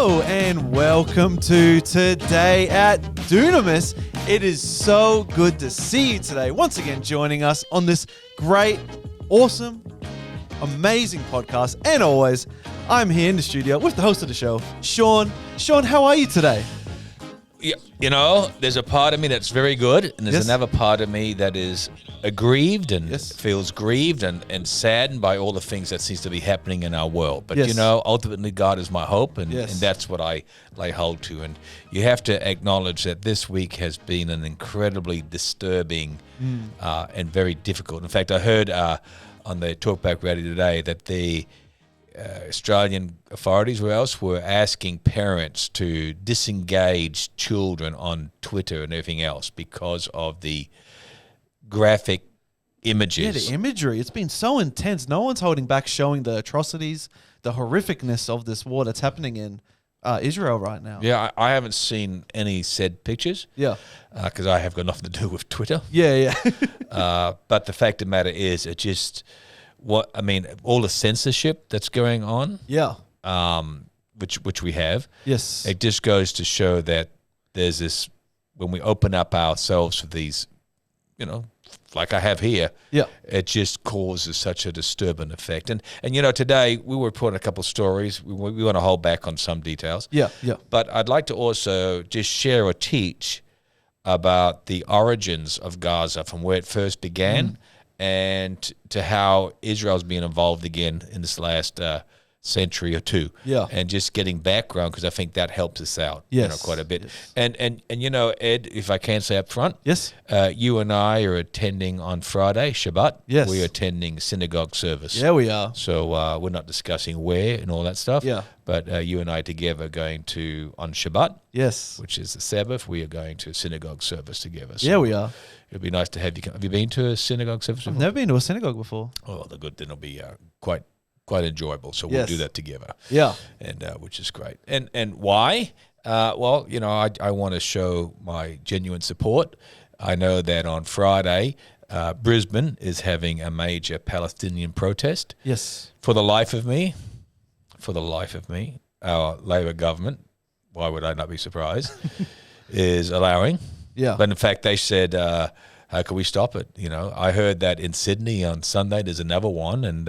Hello and welcome to Today at Dunamis. It is so good to see you today. Once again, joining us on this great, awesome, amazing podcast. And always, I'm here in the studio with the host of the show, Shaun. Shaun, how are you today? Yeah, you know, there's a part of me that's very good, and there's Yes. another part of me that is aggrieved and Yes. feels grieved and saddened by all the things that seems to be happening in our world. But, Yes. you know, ultimately God is my hope, and Yes. that's what I lay hold to. And you have to acknowledge that this week has been an incredibly disturbing and very difficult. In fact, I heard on the Talkback Radio today that the Australian authorities were asking parents to disengage children on Twitter and everything else because of the graphic images. Yeah, the imagery. It's been so intense. No one's holding back showing the atrocities, the horrificness of this war that's happening in Israel right now. Yeah, I haven't seen any said pictures. Yeah. Because I have got nothing to do with Twitter. Yeah. But the fact of the matter is, it just all the censorship that's going on. Yeah. Which we have. Yes. It just goes to show that there's this, when we open up ourselves for these, you know, like I have here, Yeah. it just causes such a disturbing effect. And you know, today we were reporting a couple of stories. We want to hold back on some details. Yeah. But I'd like to also just share or teach about the origins of Gaza, from where it first began and to how Israel's been involved again in this last century or two. Yeah. And just getting background, because I think that helps us out Yes. quite a bit. Yes. And you know, Ed, if I can say up front, Yes. you and I are attending on Friday, Shabbat. Yes. We're attending synagogue service. Yeah, we are. So we're not discussing where and all that stuff. Yeah. But you and I together are going to, on Shabbat, Yes. which is the Sabbath, we are going to a synagogue service together. So Yeah, we are. it'd be nice to have you come. Have you been to a synagogue service I've before? never been to a synagogue before. Oh, the good. Then it'll be quite enjoyable. So we'll Yes. do that together. Yeah. And which is great. And why? Well, you know, I want to show my genuine support. I know that on Friday, Brisbane is having a major Palestinian protest. Yes. For the life of me, our Labor government, why would I not be surprised, is allowing. Yeah. But in fact, they said, how can we stop it? You know, I heard that in Sydney on Sunday there's another one, and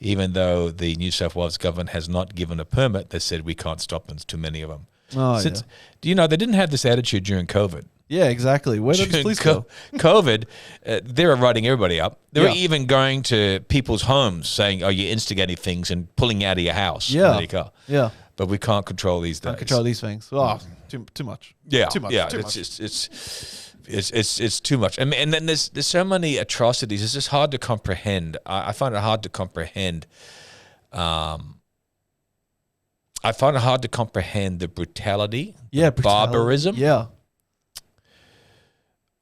even though the New South Wales government has not given a permit, they said we can't stop them. There's too many of them. Oh, yeah. Do you know they didn't have this attitude during COVID? Yeah, exactly. Where did this police go? COVID, they were writing everybody up. They were Yeah. even going to people's homes saying, "Oh, you're instigating things and pulling out of your house." Yeah. There you go. Yeah. But we can't control these days. Can't control these things. Oh, too much. Yeah, Too much. yeah. Too It's much. just it's too much. I mean, and then there's so many atrocities. It's just hard to comprehend. I find it hard to comprehend. I find it hard to comprehend the brutality, Yeah. the barbarism. Yeah.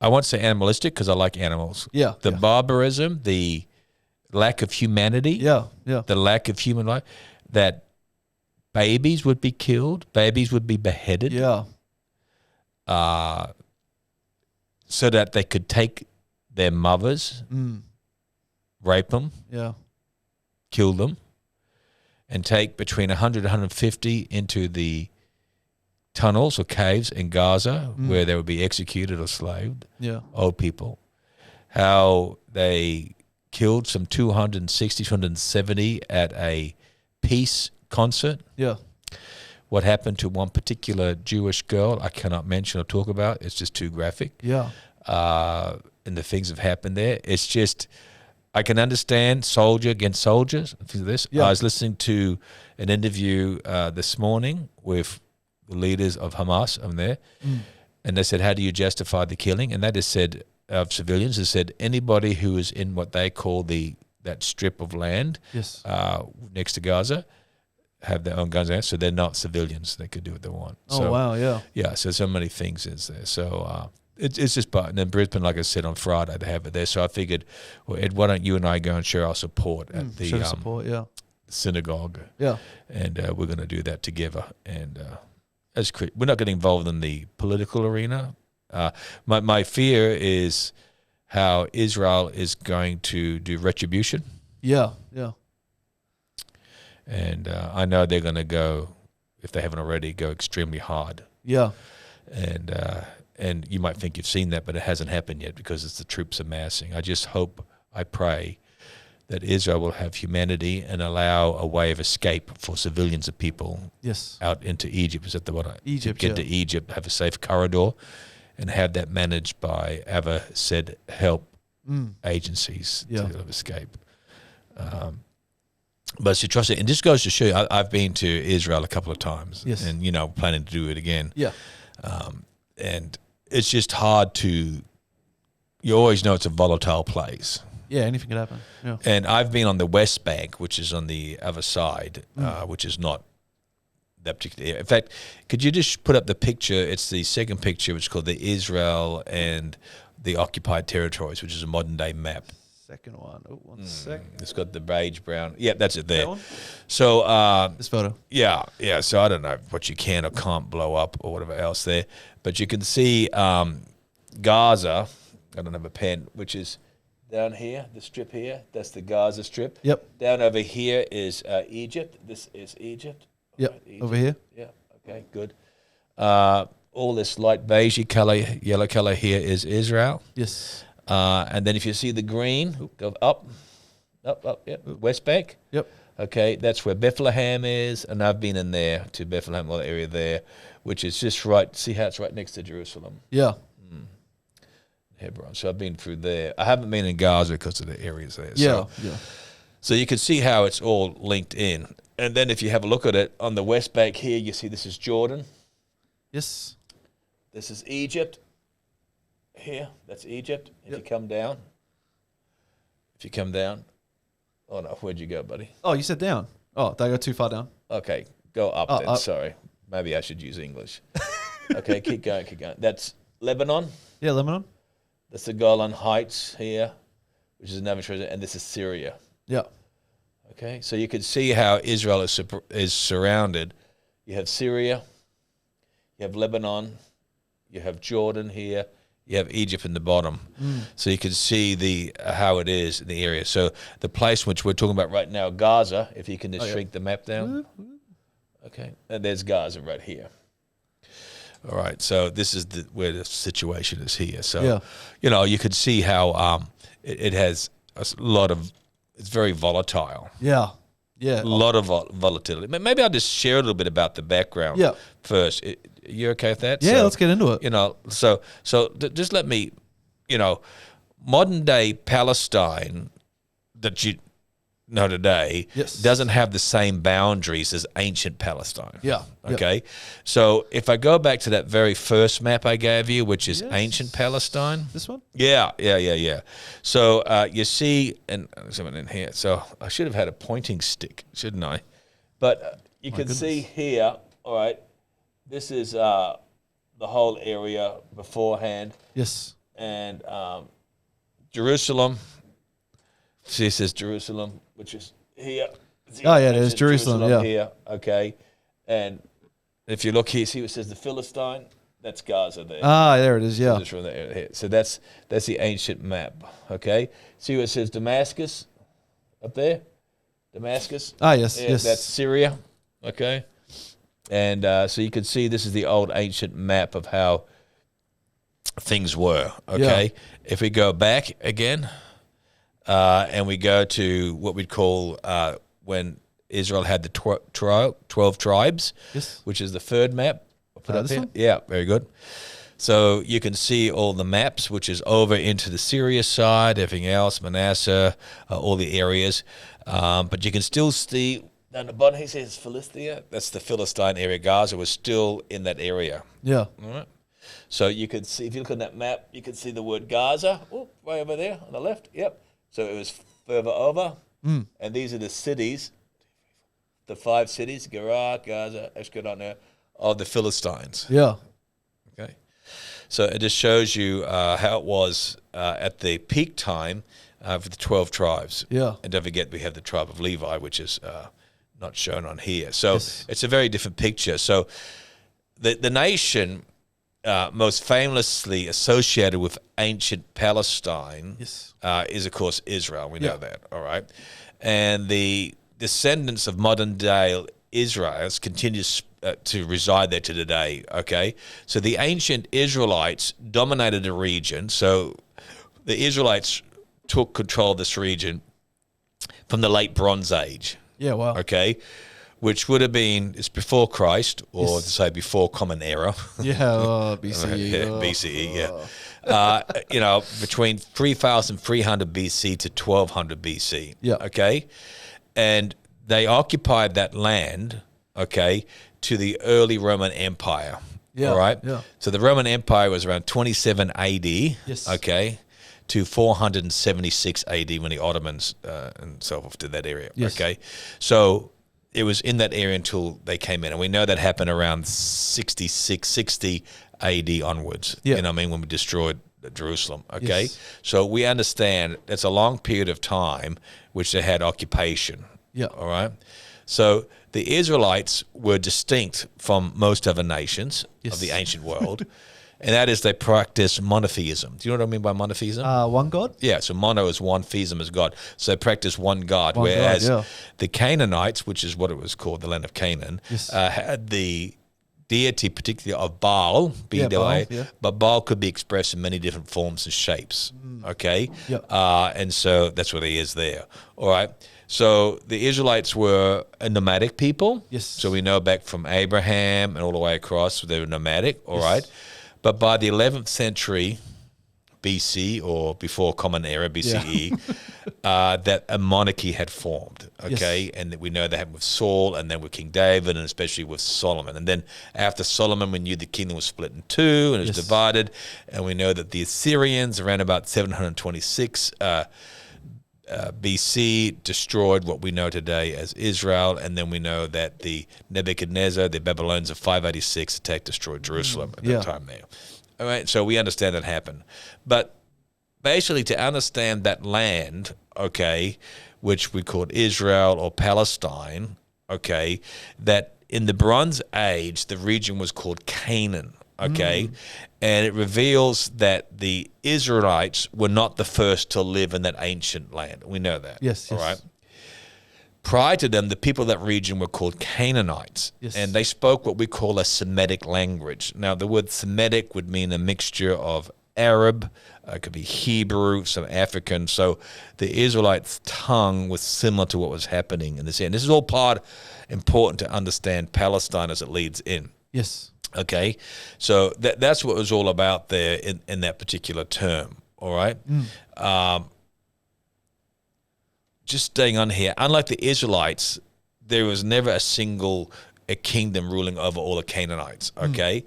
I won't say animalistic because I like animals. Yeah. The yeah. barbarism, the lack of humanity, Yeah. Yeah. the lack of human life, that babies would be killed, babies would be beheaded. Yeah. So that they could take their mothers, rape them, Yeah. kill them, and take between 100 and 150 into the tunnels or caves in Gaza where they would be executed or slaved, Yeah. old people. How they killed some 260, 270 at a peace concert. Yeah. What happened to one particular Jewish girl, I cannot mention or talk about. It's just too graphic. Yeah. And the things have happened there. It's just, I can understand soldier against soldiers. Things like this. Yeah. I was listening to an interview this morning with the leaders of Hamas over there, and they said, how do you justify the killing? And they just said, of civilians, they said, anybody who is in what they call that strip of land Yes. next to Gaza have their own guns, so they're not civilians. They could do what they want. Oh, So, wow. Yeah. yeah, so many things is there. So it's just, and then Brisbane, like I said, on Friday they have it there. So I figured, well, Ed, why don't you and I go and share our support at the Show support. Yeah. synagogue? Yeah. And we're going to do that together. And we're not getting involved in the political arena. My fear is how Israel is going to do retribution. Yeah. Yeah. And I know they're going to go if they haven't already, go extremely hard. Yeah. And you might think you've seen that, but it hasn't happened yet because it's the troops amassing. I just hope, I pray, that Israel will have humanity and allow a way of escape for civilians of people out into Egypt. Is that the one? Egypt, get to Egypt, have a safe corridor, and have that managed by other said help agencies to escape. But to trust it, and this goes to show you, I've been to Israel a couple of times, and planning to do it again. Yeah, and it's just hard to. You always know it's a volatile place. Yeah, anything could happen. Yeah. And I've been on the West Bank, which is on the other side, which is not that particular area. In fact, could you just put up the picture? It's the second picture, which is called the Israel and the Occupied Territories, which is a modern-day map. Second one. Oh, one sec. It's got the beige brown. Yeah, that's it there. That one? So this photo. Yeah. So I don't know what you can or can't blow up or whatever else there, but you can see Gaza. I don't have a pen, which is down here, the strip here. That's the Gaza Strip. Yep. Down over here is Egypt. This is Egypt. Yep. Right, Egypt. Over here. Yeah. Okay. Good. All this light beige color, yellow color here is Israel. Yes. And then if you see the green, go up. Yep. West Bank. Yep. Okay, that's where Bethlehem is, and I've been in there to Bethlehem, all the area there, which is just right. See how it's right next to Jerusalem. Yeah. Hebron. So I've been through there. I haven't been in Gaza because of the areas there. Yeah. So you can see how it's all linked in. And then if you have a look at it on the West Bank here, you see this is Jordan. Yes. This is Egypt. Here, that's Egypt. If you come down. Oh no, where'd you go, buddy? Oh, you said down. Oh, did I go too far down? Okay, go up then. Up. Sorry. Maybe I should use English. Okay, keep going. That's Lebanon. Yeah, Lebanon. That's the Golan Heights here, which is another treasure, and this is Syria. Yeah. Okay, so you can see how Israel is surrounded. You have Syria, you have Lebanon, you have Jordan here, you have Egypt in the bottom. So you can see how it is in the area. So the place which we're talking about right now, Gaza, if you can just shrink the map down. Okay, and there's Gaza right here. All right, so this is where the situation is here. So, you could see how it has a lot of, it's very volatile. Yeah. A lot of volatility. Maybe I'll just share a little bit about the background first. You okay with that? Yeah, let's get into it. So just let me, modern day Palestine that you know today doesn't have the same boundaries as ancient Palestine. Yeah. Okay. So if I go back to that very first map I gave you, which is ancient Palestine. This one? Yeah. So you see, and there's someone in here. So I should have had a pointing stick, shouldn't I? But you can see here, all right, this is the whole area beforehand. Yes. And Jerusalem. See, it says Jerusalem, which is here. Oh, yeah, there's Jerusalem, here, okay. And if you look here, see what it says the Philistine? That's Gaza there. Ah, there it is, yeah. So that's the ancient map, okay? See what it says Damascus up there? Damascus? Ah, yes. That's Syria, okay? And so you can see this is the old ancient map of how things were, okay? Yeah. If we go back again... and we go to what we'd call when Israel had the 12 tribes, which is the third map. I'll put up here. Yeah, very good. So you can see all the maps, which is over into the Syria side, everything else, Manasseh, all the areas. But you can still see down the bottom, he says Philistia. That's the Philistine area. Gaza was still in that area. Yeah. All right. So you could see, if you look on that map, you can see the word Gaza. Oh, way over there on the left. Yep. So it was further over, and these are the cities, the 5 cities, Gerar, Gaza, Ashkelon, of the Philistines. Yeah. Okay. So it just shows you how it was at the peak time for the 12 tribes. Yeah. And don't forget we have the tribe of Levi, which is not shown on here. So it's a very different picture. So the nation... most famously associated with ancient Palestine is, of course, Israel. We know that, all right? And the descendants of modern-day Israelites continue to reside there to today, okay? So the ancient Israelites dominated the region. So the Israelites took control of this region from the late Bronze Age. Yeah, wow. Okay, which would have been, it's before Christ, or to say before Common Era. Yeah, BCE. Yeah, BCE, yeah. Between 3,300 BC to 1,200 BC. Yeah. Okay, and they occupied that land, okay, to the early Roman Empire. Yeah. All right? Yeah. So the Roman Empire was around 27 AD. Yes. Okay, to 476 AD when the Ottomans and so forth did that area. Yes. Okay, so it was in that area until they came in. And we know that happened around 60 AD onwards. Yeah. You know what I mean? When we destroyed Jerusalem. Okay. Yes. So we understand that's a long period of time which they had occupation. Yeah. All right. So the Israelites were distinct from most other nations Yes. of the ancient world. And that is they practice monotheism. Do you know what I mean by monotheism? One God? Yeah, so mono is one, theism is God. So they practice one God, One God, whereas yeah. the Canaanites, which is what it was called, the land of Canaan, Yes. had the deity particularly of Baal, Yeah, B-A-L, Baal, yeah. but Baal could be expressed in many different forms and shapes, okay? Yep. And so that's what he is there, all right? So the Israelites were a nomadic people. Yes. So we know back from Abraham and all the way across, they were nomadic, all Yes. right? But by the 11th century BC, or before Common Era, BCE, that a monarchy had formed, okay? Yes. And that we know that happened with Saul and then with King David and especially with Solomon. And then after Solomon, we knew the kingdom was split in two and it was Yes. divided. And we know that the Assyrians, around about 726 BC, destroyed what we know today as Israel. And then we know that the Nebuchadnezzar, the Babylonians of 586, attacked, destroyed Jerusalem at that time there. All right, so we understand that happened. But basically to understand that land, okay, which we called Israel or Palestine, okay, that in the Bronze Age, the region was called Canaan, okay? And it reveals that the Israelites were not the first to live in that ancient land. We know that. Yes, all yes. right? Prior to them, the people of that region were called Canaanites, Yes. and they spoke what we call a Semitic language. Now, the word Semitic would mean a mixture of Arab, it could be Hebrew, some African. So the Israelites' tongue was similar to what was happening in this area. And this is all important to understand Palestine as it leads in. Yes. Okay, so that's what it was all about there in that particular term. All right. Just staying on here, unlike the Israelites, there was never a kingdom ruling over all the Canaanites, okay?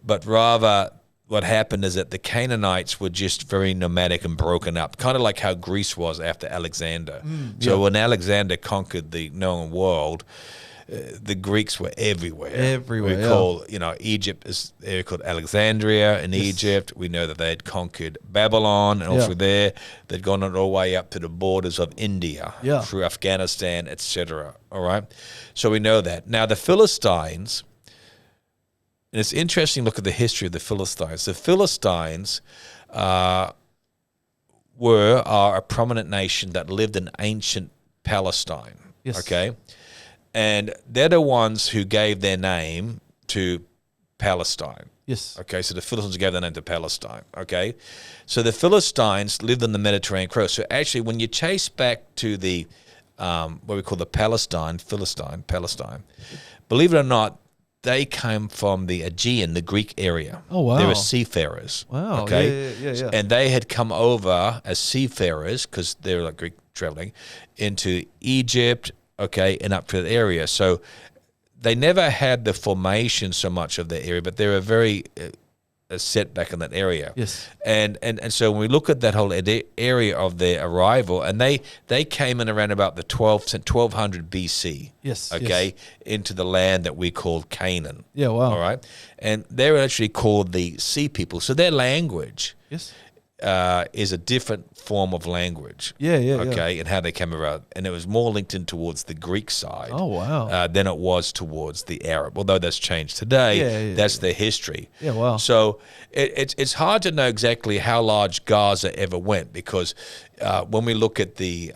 But rather what happened is that the Canaanites were just very nomadic and broken up, kind of like how Greece was after Alexander. So when Alexander conquered the known world, the Greeks were everywhere. Everywhere, We yeah. call, Egypt is area called Alexandria in Egypt. We know that they had conquered Babylon, and also there they'd gone all the way up to the borders of India, through Afghanistan, etc. All right, so we know that. Now the Philistines, and it's interesting to look at the history of the Philistines. The Philistines are a prominent nation that lived in ancient Palestine. Yes. Okay. And they're the ones who gave their name to Palestine. Yes. Okay, so the Philistines gave their name to Palestine. Okay, so the Philistines lived on the Mediterranean coast. So actually, when you chase back to the what we call the Palestine, believe it or not, they came from the Aegean, the Greek area. Oh, wow. They were seafarers. Wow. Okay, Yeah. and they had come over as seafarers because they were like Greek traveling into Egypt. Okay, and up to the area. So they never had the formation so much of the area, but they were very set back in that area. Yes. And so when we look at that whole area of their arrival, and they came in around about the 1200 BC. Yes. Okay, into the land that we called Canaan. Yeah, wow. All right, and they were actually called the Sea People. So their language, Yes. is a different form of language. Yeah. Okay, and how they came around. And it was more linked in towards the Greek side. Oh, wow. Than it was towards the Arab. Although that's changed today, that's their history. Yeah, wow. So it's hard to know exactly how large Gaza ever went, because when we look at the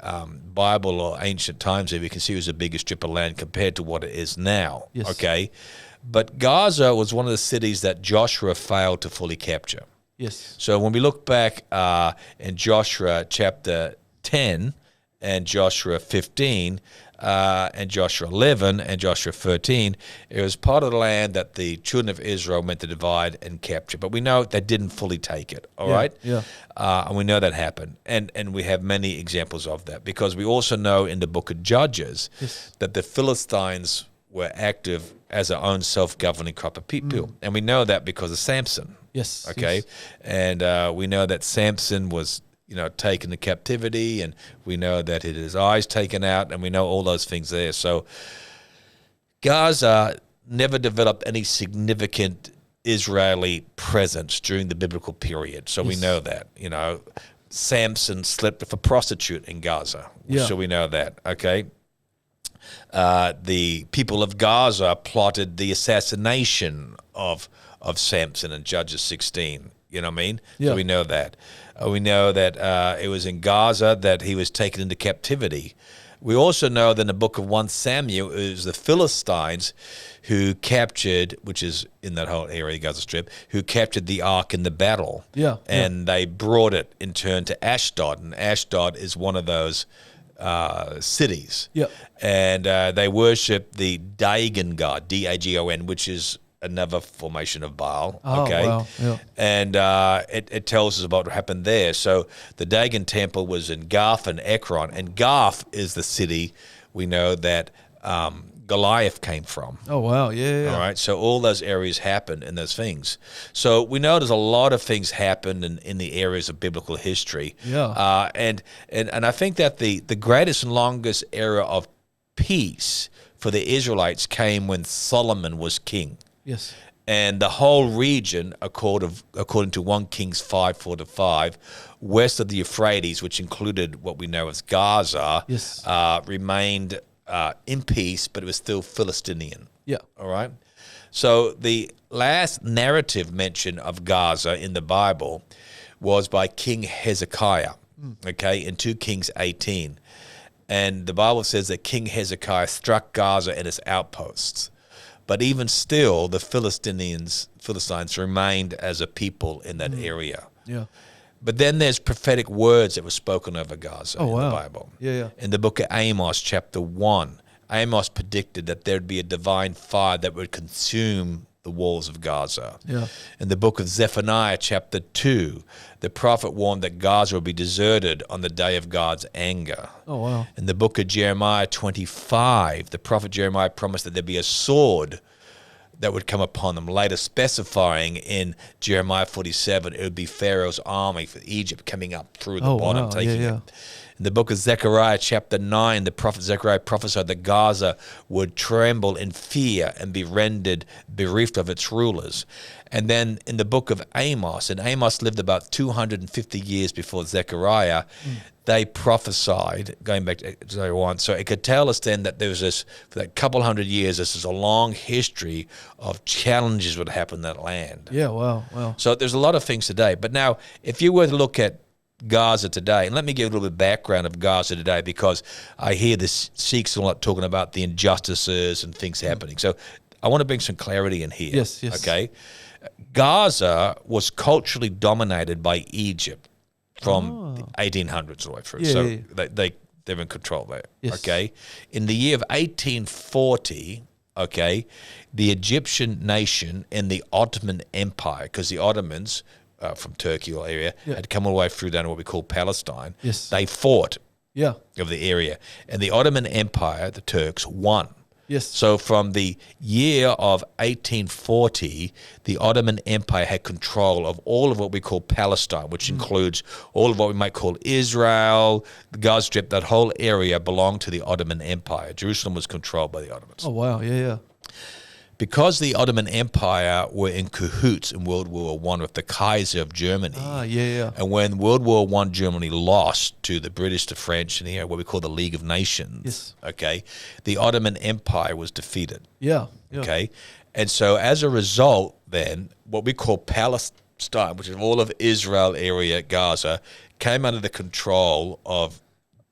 Bible or ancient times, we can see it was a bigger strip of land compared to what it is now. Yes. Okay, but Gaza was one of the cities that Joshua failed to fully capture. Yes. So when we look back in Joshua chapter 10 and Joshua 15 and Joshua 11 and Joshua 13, it was part of the land that the children of Israel meant to divide and capture. But we know they didn't fully take it, all right? Yeah. And we know that happened. And we have many examples of that, because we also know in the book of Judges that the Philistines were active as their own self-governing crop of people. And we know that because of Samson. Yes. Okay. Yes. And we know that Samson was, taken to captivity, and we know that he had his eyes taken out, and we know all those things there. So Gaza never developed any significant Israeli presence during the biblical period. So we know that, Samson slept with a prostitute in Gaza. Yeah. So we know that. Okay. The people of Gaza plotted the assassination of Samson in Judges 16. You know what I mean? Yeah. So we know that. We know that it was in Gaza that he was taken into captivity. We also know that in the book of 1 Samuel, it was the Philistines who captured, which is in that whole area, Gaza Strip, who captured the ark in the battle. Yeah. And they brought it in turn to Ashdod. And Ashdod is one of those cities. Yep. And they worship the Dagon god, Dagon, which is another formation of Baal. Oh, Okay. wow. Yeah. And it tells us about what happened there. So the Dagon temple was in Gath and Ekron. And Gath is the city we know that Goliath came from. Oh, wow. Yeah. All right. So all those areas happened in those things. So we know there's a lot of things happened in the areas of biblical history. Yeah. And I think that the greatest and longest era of peace for the Israelites came when Solomon was king. Yes. And the whole region, according to 1 Kings 5:4-5, west of the Euphrates, which included what we know as Gaza, Yes. remained in peace, but it was still Philistinian. Yeah. All right? So the last narrative mention of Gaza in the Bible was by King Hezekiah, okay, in 2 Kings 18. And the Bible says that King Hezekiah struck Gaza and its outposts. But even still, the Philistines remained as a people in that area. Yeah. But then there's prophetic words that were spoken over Gaza in the Bible. Yeah. In the book of Amos, chapter 1, Amos predicted that there'd be a divine fire that would consume the walls of Gaza. Yeah. In the book of Zephaniah, chapter 2, the prophet warned that Gaza would be deserted on the day of God's anger. Oh, wow. In the book of Jeremiah 25, the prophet Jeremiah promised that there'd be a sword that would come upon them, later specifying in Jeremiah 47, it would be Pharaoh's army for Egypt coming up through the bottom, taking it. In the book of Zechariah, chapter 9, the prophet Zechariah prophesied that Gaza would tremble in fear and be rendered bereft of its rulers. And then in the book of Amos, and Amos lived about 250 years before Zechariah, they prophesied, going back to Zechariah 1, so it could tell us then that there was this, for that couple hundred years, this is a long history of challenges would happen in that land. Yeah, wow. So there's a lot of things today. But now, if you were to look at Gaza today, and let me give a little bit of background of Gaza today, because I hear the Sikhs a lot talking about the injustices and things happening. So I want to bring some clarity in here. Yes. Okay? Gaza was culturally dominated by Egypt from the 1800s all the way through. They're in control there. Yes. Okay? In the year of 1840, okay, the Egyptian nation and the Ottoman Empire, because the Ottomans from Turkey or area had come all the way through down to what we call Palestine. Yes. They fought Yeah. of the area. And the Ottoman Empire, the Turks, won. Yes. So from the year of 1840, the Ottoman Empire had control of all of what we call Palestine, which includes all of what we might call Israel, the Gaza Strip. That whole area belonged to the Ottoman Empire. Jerusalem was controlled by the Ottomans. Oh, wow. Yeah. because the Ottoman Empire were in cahoots in World War I with the Kaiser of Germany. And when World War I, Germany lost to the British, the French, and what we call the League of Nations. Okay, the Ottoman Empire was defeated. Okay, and so as a result, then what we call Palestine, which is all of Israel area, Gaza, came under the control of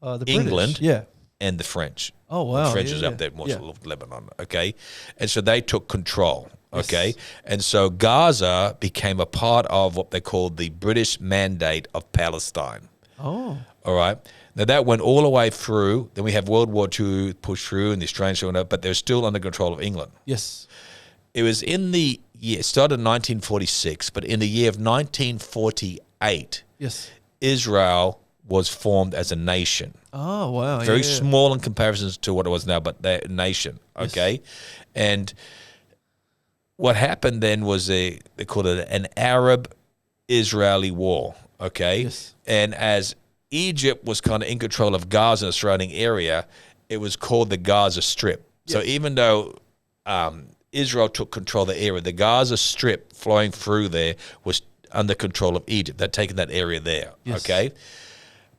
the England British. and the French. Oh, wow. The French is up there, Mosul of Lebanon, okay? And so they took control, okay? And so Gaza became a part of what they called the British Mandate of Palestine. Oh. All right? Now, that went all the way through. Then we have World War II pushed through and the Australians showing up, but they're still under control of England. Yes. It was in the year, it started in 1946, but in the year of 1948, Israel was formed as a nation. Oh, wow. Very small in comparison to what it was now, but they're a nation, okay? And what happened then was they called it an Arab-Israeli war, okay? And as Egypt was kind of in control of Gaza and the surrounding area, it was called the Gaza Strip. So even though Israel took control of the area, the Gaza Strip flowing through there was under control of Egypt. They'd taken that area there, okay?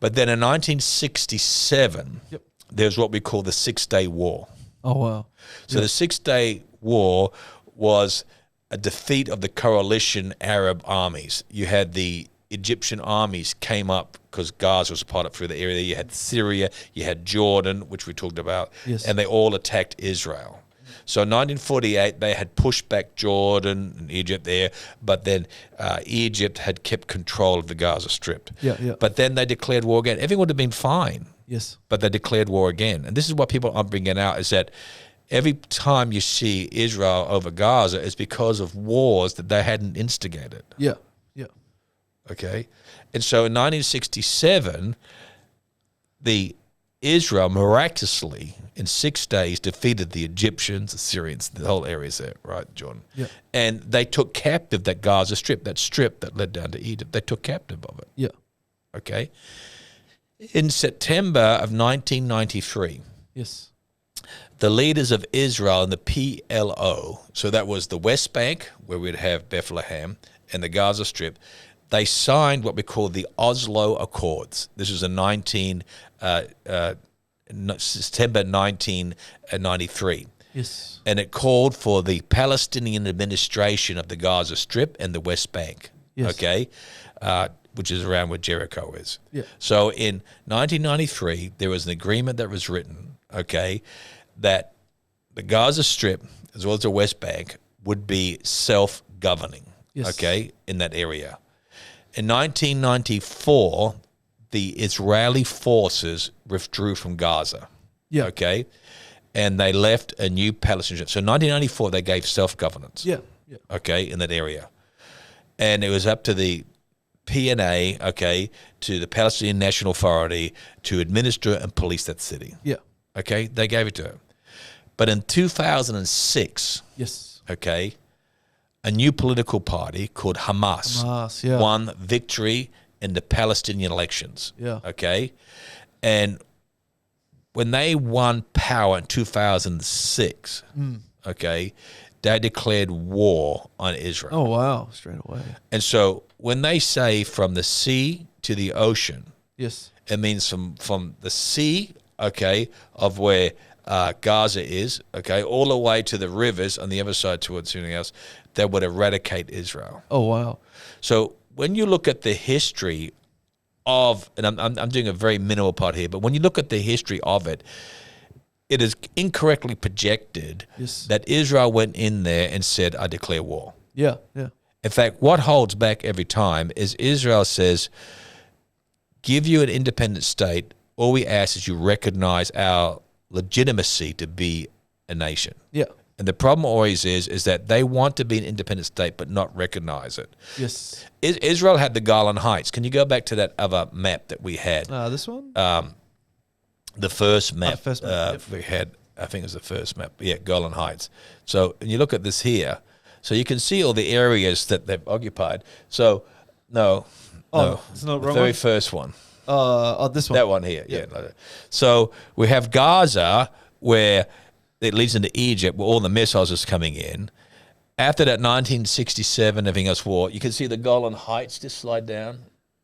But then in 1967, there's what we call the Six-Day War. Oh, wow. So the Six-Day War was a defeat of the coalition Arab armies. You had the Egyptian armies came up because Gaza was a part of through the area. You had Syria, you had Jordan, which we talked about, and they all attacked Israel. So in 1948, they had pushed back Jordan and Egypt there, but then Egypt had kept control of the Gaza Strip. But then they declared war again. Everyone would have been fine. But they declared war again. And this is what people aren't bringing out, is that every time you see Israel over Gaza, it's because of wars that they hadn't instigated. Okay? And so in 1967, the Israel miraculously in 6 days defeated the Egyptians, the Syrians, the whole areas there, right, John? And they took captive that Gaza Strip that led down to Egypt. They took captive of it. Okay? In September of 1993, the leaders of Israel and the PLO, so that was the West Bank, where we'd have Bethlehem, and the Gaza Strip, they signed what we call the Oslo Accords. This was in September 1993. And it called for the Palestinian administration of the Gaza Strip and the West Bank, okay, which is around where Jericho is. So in 1993, there was an agreement that was written, okay, that the Gaza Strip, as well as the West Bank, would be self-governing, okay, in that area. In 1994, the Israeli forces withdrew from Gaza, okay, and they left a new Palestinian. So in 1994, they gave self-governance, okay, in that area. And it was up to the PNA, okay, to the Palestinian National Authority to administer and police that city. Okay, they gave it to them. But in 2006, okay, a new political party called Hamas won victory in the Palestinian elections. Okay. And when they won power in 2006, okay, they declared war on Israel. Oh, wow. Straight away. And so when they say from the sea to the ocean, it means from the sea, okay, of where Gaza is, okay, all the way to the rivers on the other side towards anything else, that would eradicate Israel. Oh, wow. So when you look at the history of, and I'm doing a very minimal part here, but when you look at the history of it, it is incorrectly projected that Israel went in there and said, I declare war. In fact, what holds back every time is Israel says, give you an independent state, all we ask is you recognize our legitimacy to be a nation. And the problem always is that they want to be an independent state but not recognize it. Israel had the Golan Heights. Can you go back to that other map that we had? This one? The first map, we had, I think it was the first map. Golan Heights. So and you look at this here. So you can see all the areas that they've occupied. So, no, it's not the wrong very one? first one. This one. That one here, So we have Gaza, where it leads into Egypt, where all the missiles is coming in. After that 1967, everything else war, you can see the Golan Heights just slide down.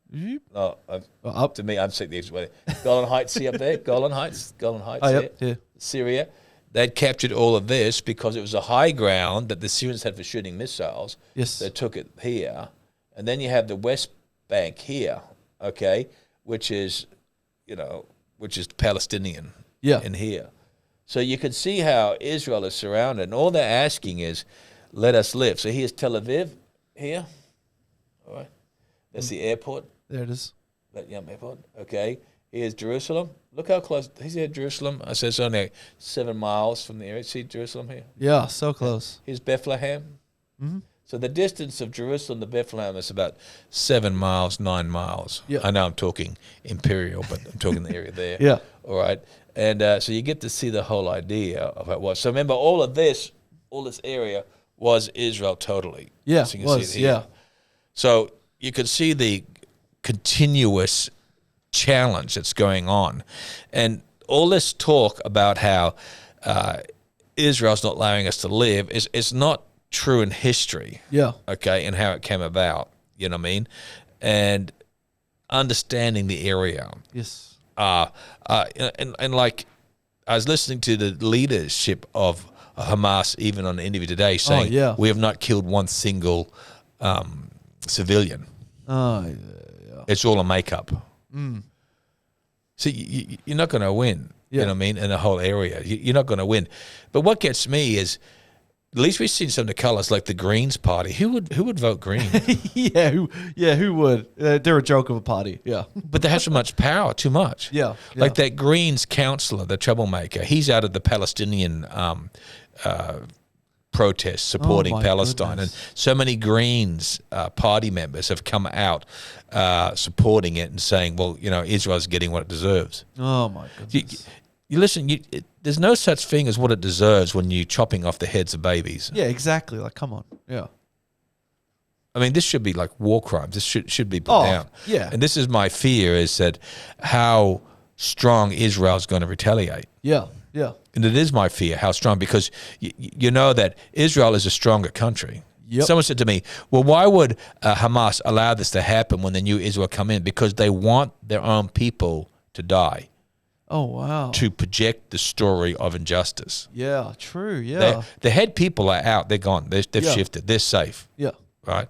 No, Up. to me, I'm seeing the way. Golan Heights, see up there? Golan Heights. Oh, yep. Yeah. Syria. They'd captured all of this because it was a high ground that the Syrians had for shooting missiles. Yes. They took it here. And then you have the West Bank here, okay, which is Palestinian in here. So you can see how Israel is surrounded. And all they're asking is, let us live. So here's Tel Aviv here. All right. That's the airport. There it is. That airport. Okay. Here's Jerusalem. Look how close. Here's Jerusalem. I said it's only 7 miles from the area. See Jerusalem here? Yeah, so close. Here's Bethlehem. Mm-hmm. So the distance of Jerusalem to Bethlehem is about 7 miles, 9 miles. Yeah. I know I'm talking imperial, but I'm talking the area there. Yeah. All right. And so you get to see the whole idea of how it was. So remember, all this area was Israel totally. Yeah, so you can see it here. Yeah. So you could see the continuous challenge that's going on. And all this talk about how Israel's not allowing us to live is not true in history. Yeah. Okay, and how it came about. You know what I mean? And understanding the area. Yes. And like I was listening to the leadership of Hamas even on the interview today saying we have not killed one single civilian. Oh, yeah. It's all a makeup. Mm. So you're not going to win, you know what I mean, in the whole area. You're not going to win. But what gets me is, at least we've seen some of the colours, like the Greens party. Who would vote Green? Who would? They're a joke of a party, yeah. But they have so much power, too much. Yeah. Like that Greens councillor, the troublemaker, he's out of the Palestinian protests supporting Palestine. Goodness. And so many Greens party members have come out supporting it and saying, well, Israel's getting what it deserves. Oh, my goodness. You listen, there's no such thing as what it deserves when you're chopping off the heads of babies. Yeah, exactly. Like, come on. Yeah. I mean, this should be like war crimes. This should be put down. Yeah. And this is my fear, is that how strong Israel's going to retaliate. Yeah, yeah. And it is my fear how strong, because you know that Israel is a stronger country. Yep. Someone said to me, well, why would Hamas allow this to happen when the new Israel come in? Because they want their own people to die. Oh, wow. To project the story of injustice. Yeah, true, yeah. The head people are out. They're gone. They've shifted. They're safe. Yeah. Right?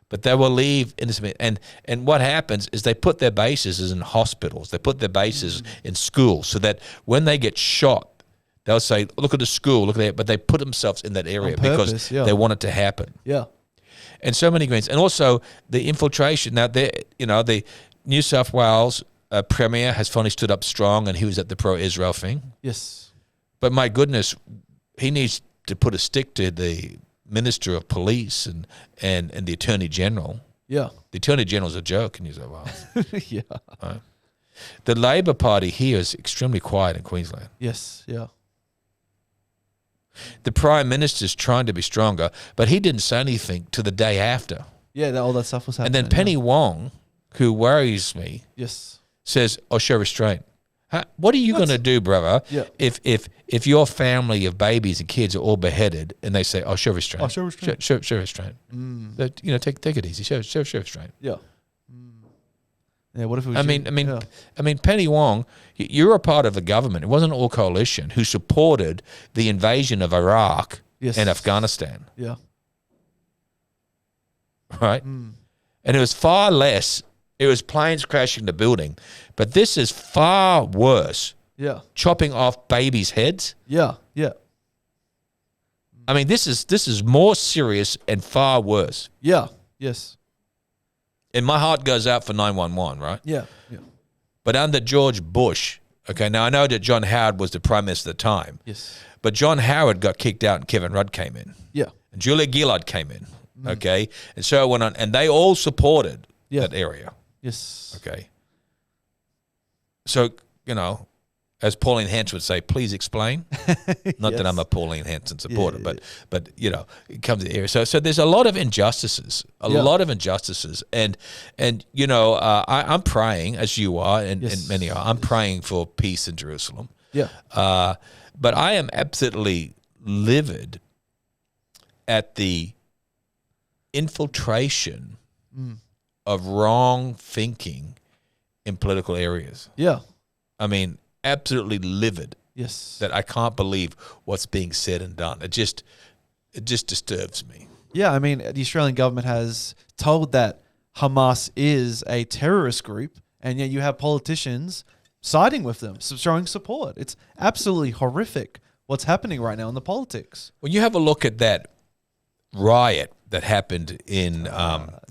But they will leave innocent. And what happens is they put their bases in hospitals. They put their bases in schools, so that when they get shot, they'll say, look at the school, look at that. But they put themselves in that area because they want it to happen. Yeah. And so many Greens. And also the infiltration. Now, the New South Wales Premier has finally stood up strong, and he was at the pro-Israel thing. Yes. But my goodness, he needs to put a stick to the Minister of Police and the Attorney General. Yeah. The Attorney General's a joke in New South Wales. Yeah. Right? The Labor Party here is extremely quiet in Queensland. Yes, yeah. The Prime Minister's trying to be stronger, but he didn't say anything to the day after. Yeah, all that stuff was happening. And then Penny Wong, who worries me, says, show restraint. What are you going to do, brother, if your family of babies and kids are all beheaded and they say, show restraint? Show restraint. Take it easy. Show restraint. Yeah. Yeah, what if it was I mean, Penny Wong, you're a part of the government. It wasn't all coalition who supported the invasion of Iraq and Afghanistan. Yeah. Right? Mm. And it was far less. It was planes crashing the building. But this is far worse. Yeah. Chopping off babies' heads. Yeah, yeah. I mean, this is more serious and far worse. Yeah, yes. And my heart goes out for 911, right? Yeah, yeah. But under George Bush, okay, now I know that John Howard was the Prime Minister at the time. Yes. But John Howard got kicked out and Kevin Rudd came in. Yeah. And Julia Gillard came in, okay? And so it went on, and they all supported that area. Yes. Okay. So, as Pauline Hanson would say, please explain. Not that I'm a Pauline Hanson supporter, but it comes to the area. So there's a lot of injustices, lot of injustices, and I'm praying, as you are, and many are. I'm praying for peace in Jerusalem. Yeah. But I am absolutely livid at the infiltration of wrong thinking in political areas. Yeah. I mean, absolutely livid. Yes. That I can't believe what's being said and done. It just disturbs me. Yeah, I mean, the Australian government has told that Hamas is a terrorist group, and yet you have politicians siding with them, showing support. It's absolutely horrific what's happening right now in the politics. When you have a look at that riot that happened in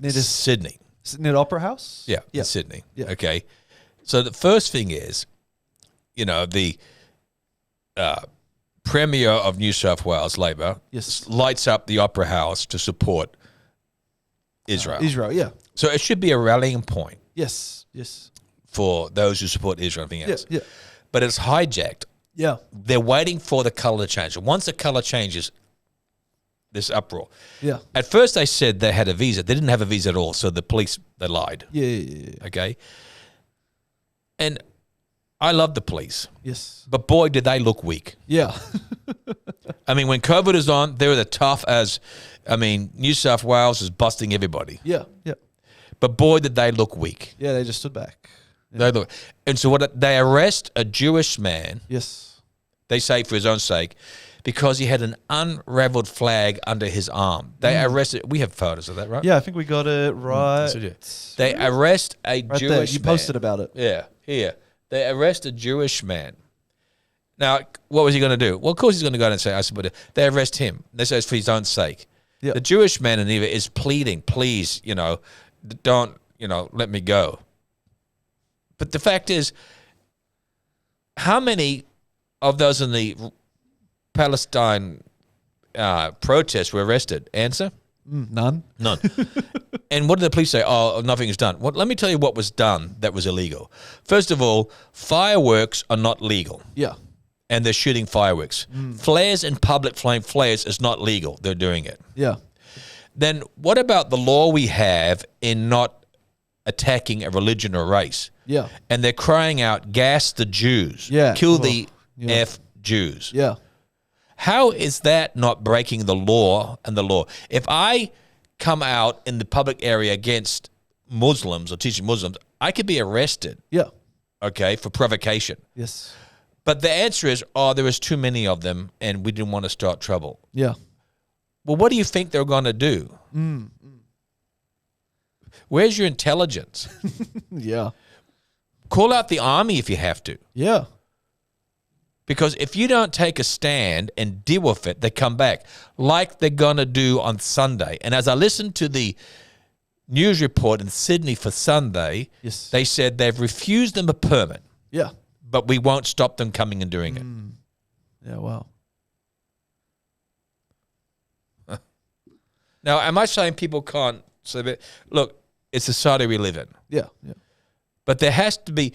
Sydney. Near the Opera House? Yeah, in Sydney. Yeah. Okay. So the first thing is, the Premier of New South Wales, Labor, lights up the Opera House to support Israel. Israel, yeah. So it should be a rallying point. Yes. For those who support Israel and everything else. Yeah. But it's hijacked. Yeah. They're waiting for the colour to change. And once the colour changes, this uproar. Yeah. At first they said they had a visa. They didn't have a visa at all, so the police, they lied. Yeah. Okay? And I love the police. Yes. But boy, did they look weak. Yeah. I mean, when COVID is on, they were the tough as, New South Wales is busting everybody. Yeah. But boy, did they look weak. Yeah, they just stood back. Yeah. And so they arrest a Jewish man. Yes. They say for his own sake, because he had an unraveled flag under his arm. They arrested. We have photos of that, right? Yeah, I think we got it right. They arrest a right Jewish there. man. You posted about it. Yeah, here. They arrest a Jewish man. Now, what was he going to do? Well, of course he's going to go out and say, but they arrest him. They say it's for his own sake. Yeah. The Jewish man in Eva is pleading, please, don't, let me go. But the fact is, how many of those in the Palestine protests were arrested? Answer? None. And what did the police say? Oh, nothing is done. Well, let me tell you what was done that was illegal. First of all, fireworks are not legal. Yeah. And they're shooting fireworks. Flares and public flame flares is not legal. They're doing it. Yeah. Then what about the law we have in not attacking a religion or race? Yeah. And they're crying out, gas the Jews. Yeah. Kill the F Jews. Yeah. How is that not breaking the law and the law? If I come out in the public area against Muslims or teaching Muslims, I could be arrested. Yeah. Okay, for provocation. Yes. But the answer is, there was too many of them and we didn't want to start trouble. Yeah. Well, what do you think they're going to do? Where's your intelligence? Yeah. Call out the army if you have to. Yeah. Because if you don't take a stand and deal with it, they come back like they're going to do on Sunday. And as I listened to the news report in Sydney for Sunday, they said they've refused them a permit. Yeah. But we won't stop them coming and doing it. Yeah, wow. Now, am I saying people can't say that? Look, it's the society we live in. Yeah. But there has to be,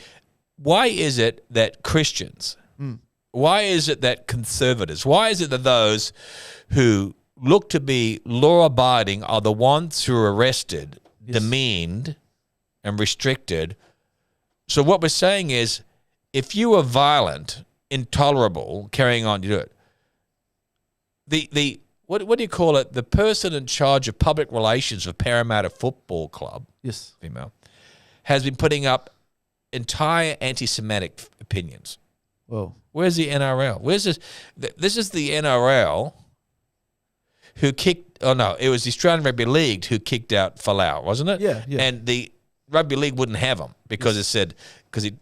why is it that Christians, why is it that conservatives, why is it that those who look to be law-abiding are the ones who are arrested, demeaned, and restricted? So what we're saying is, if you are violent, intolerable, carrying on, you do it. What do you call it? The person in charge of public relations of Parramatta Football Club, female, has been putting up entire anti-Semitic opinions. Whoa. Where's the NRL? Where's this? This is the NRL who kicked. Oh no, it was the Australian Rugby League who kicked out Falau, wasn't it? Yeah. And the Rugby League wouldn't have him because it said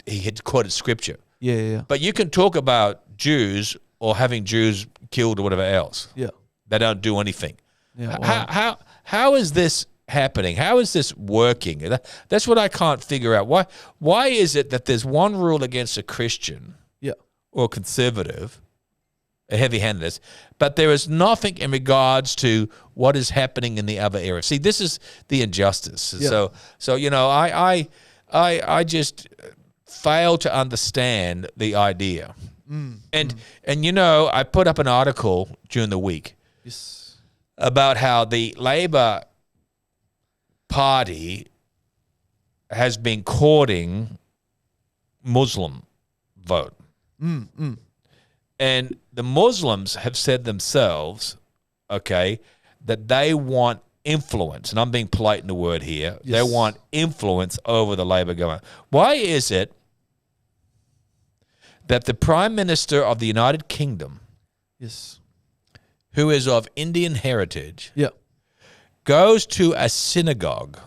he had quoted scripture. Yeah. But you can talk about Jews or having Jews killed or whatever else. Yeah. They don't do anything. Yeah. Wow. How is this happening? How is this working? That's what I can't figure out. Why is it that there's one rule against a Christian or conservative, a heavy-handedness, but there is nothing in regards to what is happening in the other area? See, this is the injustice. Yeah. So I just fail to understand the idea. And I put up an article during the week about how the Labor Party has been courting Muslim vote. And And the Muslims have said themselves, okay, that they want influence. And I'm being polite in the word here. Yes. They want influence over the Labor government. Why is it that the Prime Minister of the United Kingdom, Yes. who is of Indian heritage, Yeah. goes to a synagogue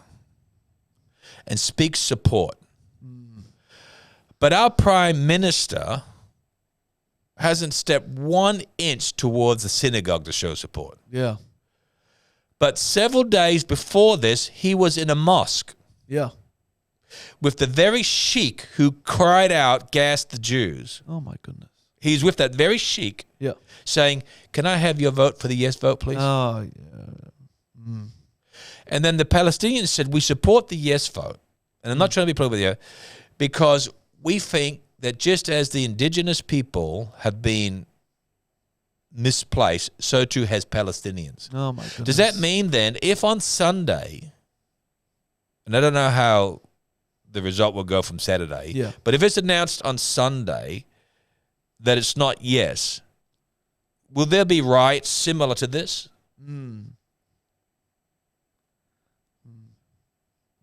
and speaks support? But our Prime Minister hasn't stepped 1 inch towards the synagogue to show support. Yeah. But several days before this, he was in a mosque Yeah. with the very sheikh who cried out, "Gas the Jews." Oh my goodness. He's with that very sheikh Yeah. saying, "Can I have your vote for the yes vote, please?" Oh yeah. And then the Palestinians said, "We support the yes vote." And I'm not trying to be political with you, because we think that just as the indigenous people have been misplaced, so too has Palestinians. Oh my goodness. Does that mean then, if on Sunday, and I don't know how the result will go from Saturday, Yeah. but if it's announced on Sunday that it's not yes, will there be riots similar to this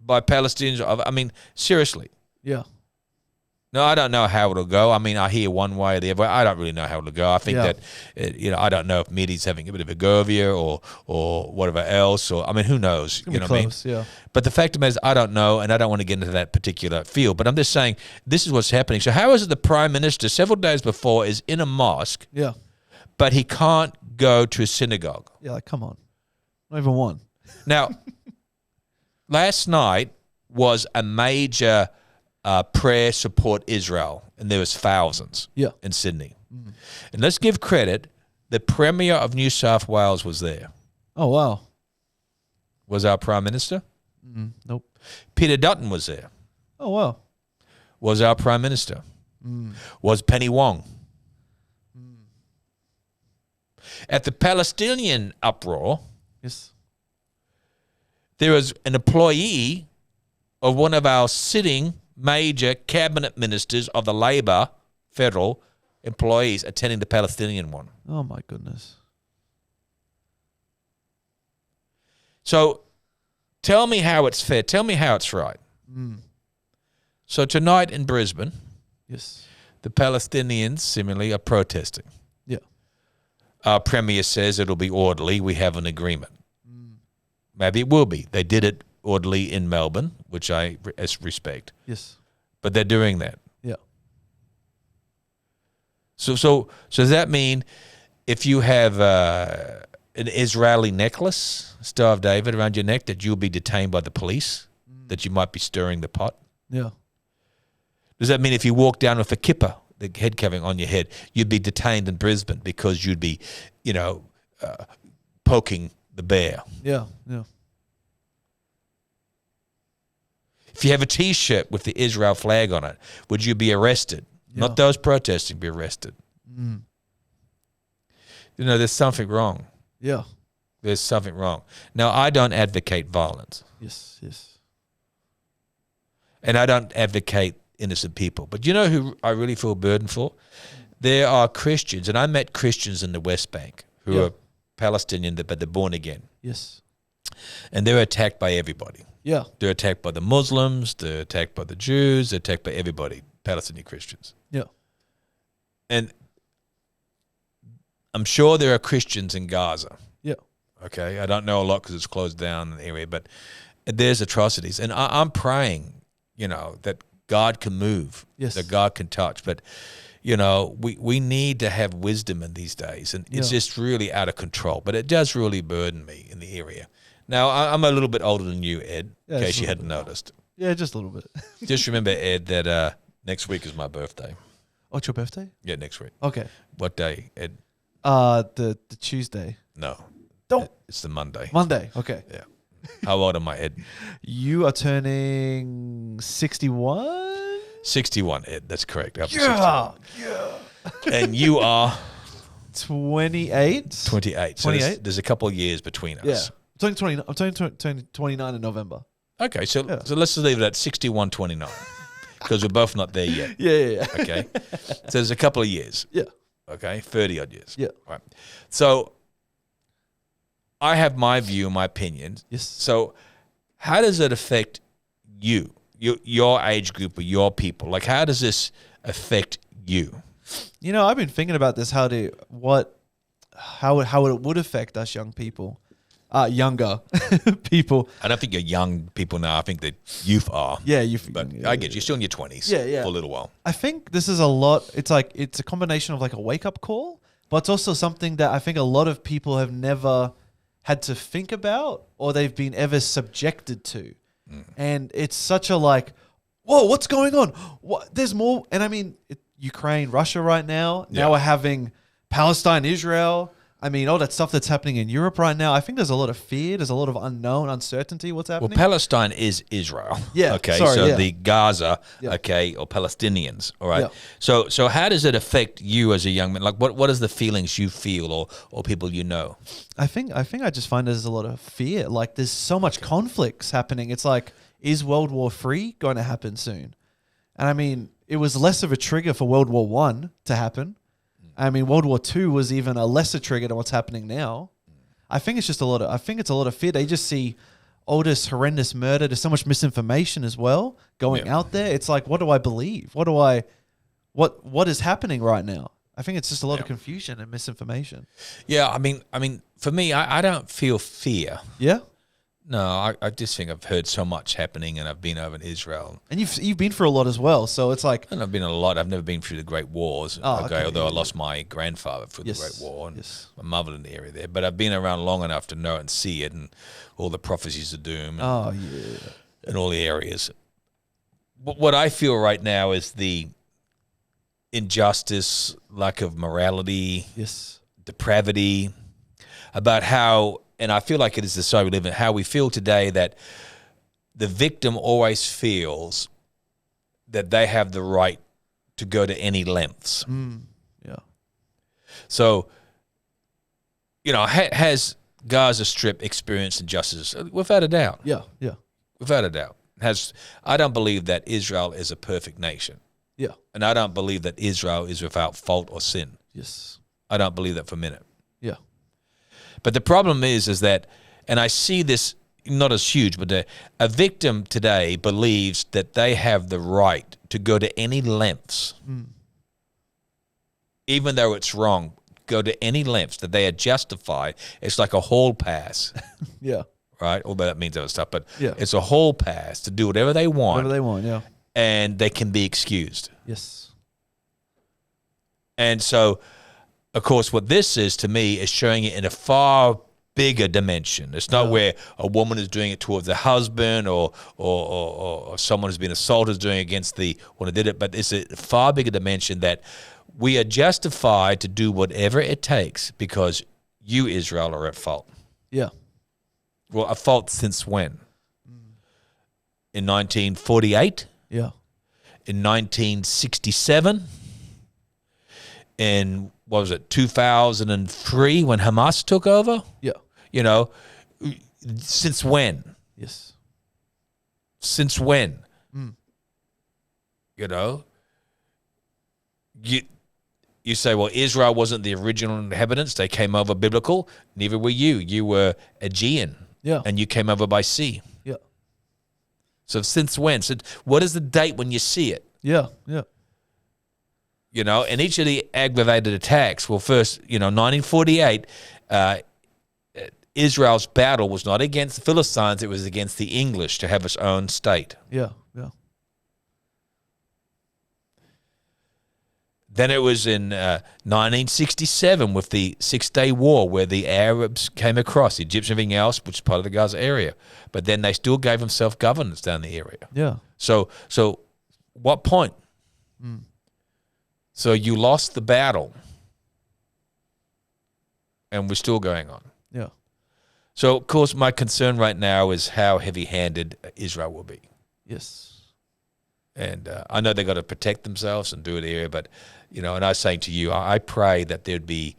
by Palestinians? I mean, seriously. Yeah. No, I don't know how it'll go. I mean, I hear one way or the other. I don't really know how it'll go. I think that, I don't know if Medi's having a bit of a go of you or whatever else. Or I mean, who knows? You know what I mean? Yeah. But the fact of the matter is, I don't know, and I don't want to get into that particular field. But I'm just saying, this is what's happening. So how is it the Prime Minister, several days before, is in a mosque, Yeah. but he can't go to a synagogue? Yeah. Like, come on. Not even one. Now, last night was a major prayer support Israel, and there was thousands in Sydney. And let's give credit, the Premier of New South Wales was there. Oh wow. Was our Prime Minister? Nope. Peter Dutton was there. Oh wow. Was our Prime Minister. Was Penny Wong. At the Palestinian uproar, Yes. there was an employee of one of our sitting major cabinet ministers of the Labor federal employees attending the Palestinian one. Oh my goodness. So tell me how it's fair. Tell me how it's right. So tonight in Brisbane, Yes. the Palestinians similarly are protesting. Yeah. Our Premier says it'll be orderly. We have an agreement. Maybe it will be. They did it orderly in Melbourne, which I respect. Yes. But they're doing that. Yeah. So does that mean if you have an Israeli necklace, Star of David, around your neck, that you'll be detained by the police, that you might be stirring the pot? Yeah. Does that mean if you walk down with a kippah, the head covering on your head, you'd be detained in Brisbane because you'd be, poking the bear? Yeah. Yeah. If you have a T-shirt with the Israel flag on it, would you be arrested? Yeah. Not those protesting be arrested. There's something wrong. Yeah. There's something wrong. Now, I don't advocate violence. Yes. Yes. And I don't advocate innocent people. But you know who I really feel burdened for? There are Christians, and I met Christians in the West Bank who are Palestinian, but they're born again. Yes. And they're attacked by everybody. Yeah. They're attacked by the Muslims, they're attacked by the Jews, they're attacked by everybody, Palestinian Christians. Yeah. And I'm sure there are Christians in Gaza. Yeah. Okay, I don't know a lot because it's closed down in the area, but there's atrocities. And I'm praying, that God can move, that God can touch. But, we need to have wisdom in these days. And it's just really out of control. But it does really burden me in the area. Now, I'm a little bit older than you, Ed, in case you hadn't noticed. Yeah, just a little bit. Just remember, Ed, that next week is my birthday. Oh, it's your birthday? Yeah, next week. Okay. What day, Ed? The Tuesday. No. Don't. It's the Monday. Monday. Okay. Yeah. How old am I, Ed? You are turning 61? 61, Ed. That's correct. Yeah. And you are? 28. 28. So 28. There's a couple of years between us. Yeah. I'm turning 29 in November. Okay, so let's just leave it at 61, 29. Because we're both not there yet. Yeah. Okay. So there's a couple of years. Yeah. Okay, 30 odd years. Yeah. Right. So I have my view, my opinion. Yes. So how does it affect you, your age group, or your people? Like, how does this affect you? You know, I've been thinking about this. How it would affect us young people, younger people. I don't think you're young people now. I think the youth are. Yeah, But I get you. You're still in your 20s. Yeah. For a little while. I think this is a lot. It's like it's a combination of like a wake up call, but it's also something that I think a lot of people have never had to think about or they've been ever subjected to. And it's such a like, whoa, what's going on? What? There's more. And I mean, Ukraine, Russia right now. Yeah. Now we're having Palestine, Israel. I mean, all that stuff that's happening in Europe right now. I think there's a lot of fear. There's a lot of unknown, uncertainty. What's Well, happening? Palestine is Israel. Yeah, Okay. sorry, so yeah. the Gaza, Yeah. okay, or Palestinians. All right. Yeah. So how does it affect you as a young man? Like, what is the feelings you feel, or people you know? I think I just find there's a lot of fear. Like there's so much conflicts happening. It's like, is World War III going to happen soon? And I mean, it was less of a trigger for World War I to happen. I mean, World War II was even a lesser trigger than what's happening now. I think it's just I think it's a lot of fear. They just see all this horrendous murder. There's so much misinformation as well going out there. It's like, what do I believe? What is happening right now? I think it's just a lot of confusion and misinformation. Yeah. I mean, for me, I don't feel fear. Yeah. No, I just think I've heard so much happening, and I've been over in Israel. And you've been through a lot as well. So it's like, And I've been a lot. I've never been through the Great Wars. okay, Although I yeah. lost my grandfather through the Great War, and yes. my mother in the area there. But I've been around long enough to know and see it, and all the prophecies of doom, and, Oh, yeah. and all the areas. But what I feel right now is the injustice, lack of morality, Yes. depravity, about how, and I feel like it is the society we live in, how we feel today that the victim always feels that they have the right to go to any lengths. Yeah. So, you know, has Gaza Strip experienced injustice? Without a doubt. Yeah. Yeah. Without a doubt. I don't believe that Israel is a perfect nation. Yeah. And I don't believe that Israel is without fault or sin. Yes. I don't believe that for a minute. Yeah. But the problem is that, and I see this not as huge, but a victim today believes that they have the right to go to any lengths, even though it's wrong, go to any lengths that they are justified. It's like a hall pass, Yeah. right? Although that means other stuff, but Yeah. it's a hall pass to do whatever they want, Whatever they want. Yeah. and they can be excused. Yes. And so, of course, what this is to me is showing it in a far bigger dimension. It's not where a woman is doing it towards the husband or someone who's been assaulted is doing it against the one who did it, but it's a far bigger dimension that we are justified to do whatever it takes because you, Israel, are at fault. Yeah. Well, at fault since when? In 1948? Yeah. In 1967? In, what was it, 2003 when Hamas took over? Yeah. You know, since when? Yes. Since when? You know? You say, well, Israel wasn't the original inhabitants. They came over biblical. Neither were you. You were Aegean. Yeah. And you came over by sea. Yeah. So since when? So what is the date when you see it? Yeah. Yeah. You know, and each of the aggravated attacks, well, first, 1948, Israel's battle was not against the Philistines, it was against the English to have its own state. Yeah. Yeah. Then it was in 1967 with the Six-Day War where the Arabs came across, the Egyptians and everything else, which is part of the Gaza area. But then they still gave them self-governance down the area. Yeah. So what point? So you lost the battle, and we're still going on. Yeah. So, of course, my concern right now is how heavy-handed Israel will be. Yes. And I know they've got to protect themselves and do it here, but, and I was saying to you, I pray that there'd be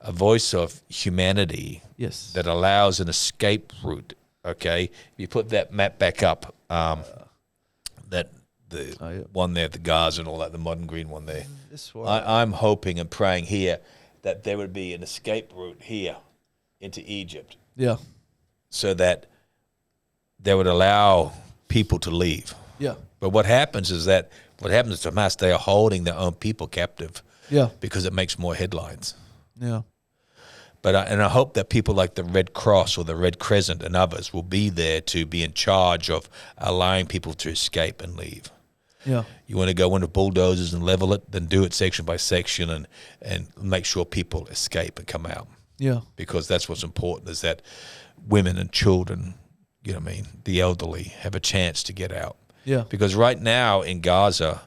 a voice of humanity Yes. that allows an escape route, okay? If you put that map back up, that the one there at the Gaza and all that, the modern green one there. This one. I'm hoping and praying here that there would be an escape route here into Egypt, Yeah. so that they would allow people to leave. Yeah. But what happens is to Hamas, they are holding their own people captive. Yeah. Because it makes more headlines. Yeah. But I hope that people like the Red Cross or the Red Crescent and others will be there to be in charge of allowing people to escape and leave. Yeah. You want to go into bulldozers and level it, then do it section by section and make sure people escape and come out. Yeah. Because that's what's important, is that women and children, you know what I mean, the elderly have a chance to get out. Yeah. Because right now in Gaza,